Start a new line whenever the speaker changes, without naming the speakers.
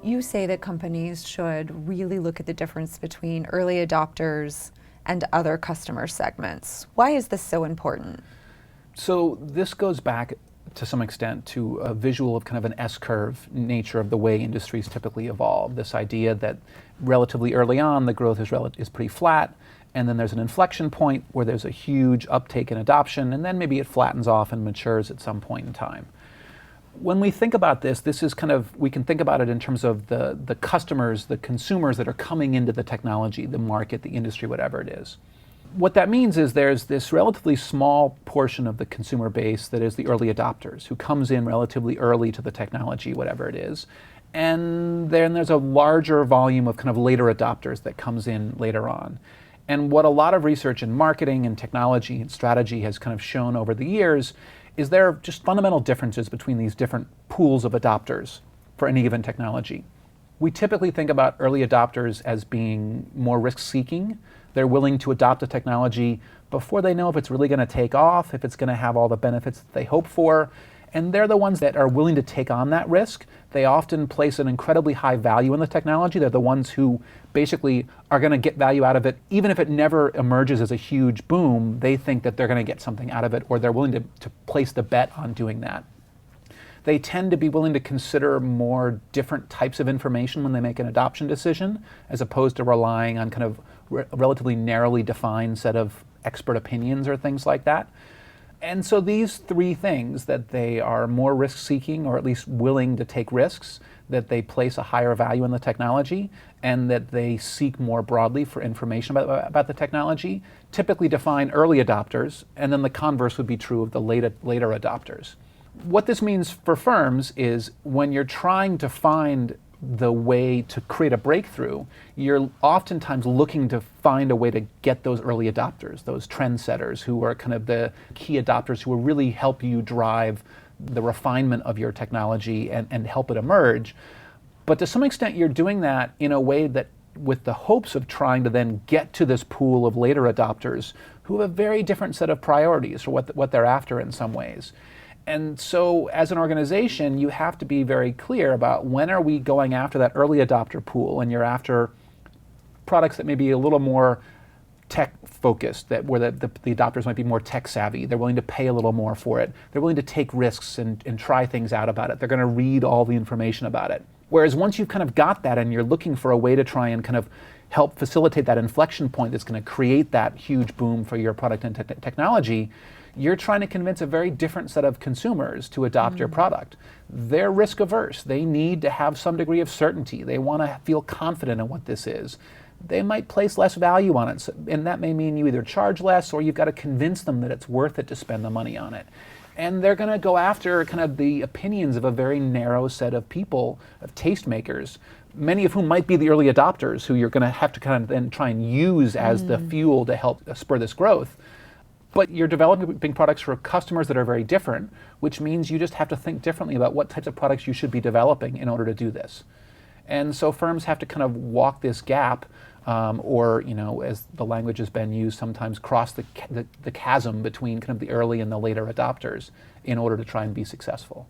You say that companies should really look at the difference between early adopters and other customer segments. Why is this so important?
So this goes back to some extent to a visual of kind of an S-curve nature of the way industries typically evolve. This idea that relatively early on the growth is pretty flat, and then there's an inflection point where there's a huge uptake in adoption, and then maybe it flattens off and matures at some point in time. When we think about this is kind of, we can think about it in terms of the customers, the consumers that are coming into the technology, the market, the industry, whatever it is. What that means is there's this relatively small portion of the consumer base that is the early adopters, who comes in relatively early to the technology, whatever it is. And then there's a larger volume of kind of later adopters that comes in later on. And what a lot of research in marketing and technology and strategy has kind of shown over the years is there are just fundamental differences between these different pools of adopters for any given technology. We typically think about early adopters as being more risk-seeking. They're willing to adopt a technology before they know if it's really going to take off, if it's going to have all the benefits that they hope for. And they're the ones that are willing to take on that risk. They often place an incredibly high value in the technology. They're the ones who basically are going to get value out of it. Even if it never emerges as a huge boom, they think that they're going to get something out of it, or they're willing to place the bet on doing that. They tend to be willing to consider more different types of information when they make an adoption decision, as opposed to relying on kind of a relatively narrowly defined set of expert opinions or things like that. And so these three things, that they are more risk-seeking, or at least willing to take risks, that they place a higher value in the technology, and that they seek more broadly for information about the technology, typically define early adopters, and then the converse would be true of the later adopters. What this means for firms is when you're trying to find the way to create a breakthrough, you're oftentimes looking to find a way to get those early adopters, those trendsetters who are kind of the key adopters who will really help you drive the refinement of your technology and help it emerge. But to some extent, you're doing that in a way that with the hopes of trying to then get to this pool of later adopters who have a very different set of priorities for what they're after in some ways. And so as an organization, you have to be very clear about when are we going after that early adopter pool, and you're after products that may be a little more tech focused, that where the adopters might be more tech savvy. They're willing to pay a little more for it. They're willing to take risks and try things out about it. They're going to read all the information about it. Whereas once you've kind of got that and you're looking for a way to try and kind of help facilitate that inflection point that's going to create that huge boom for your product and technology, you're trying to convince a very different set of consumers to adopt your product. They're risk averse. They need to have some degree of certainty. They want to feel confident in what this is. They might place less value on it, and that may mean you either charge less or you've got to convince them that it's worth it to spend the money on it. And they're going to go after kind of the opinions of a very narrow set of people, of tastemakers, many of whom might be the early adopters who you're going to have to kind of then try and use as the fuel to help spur this growth. But you're developing products for customers that are very different, which means you just have to think differently about what types of products you should be developing in order to do this. And so firms have to kind of walk this gap, or, as the language has been used, sometimes cross the chasm between kind of the early and the later adopters in order to try and be successful.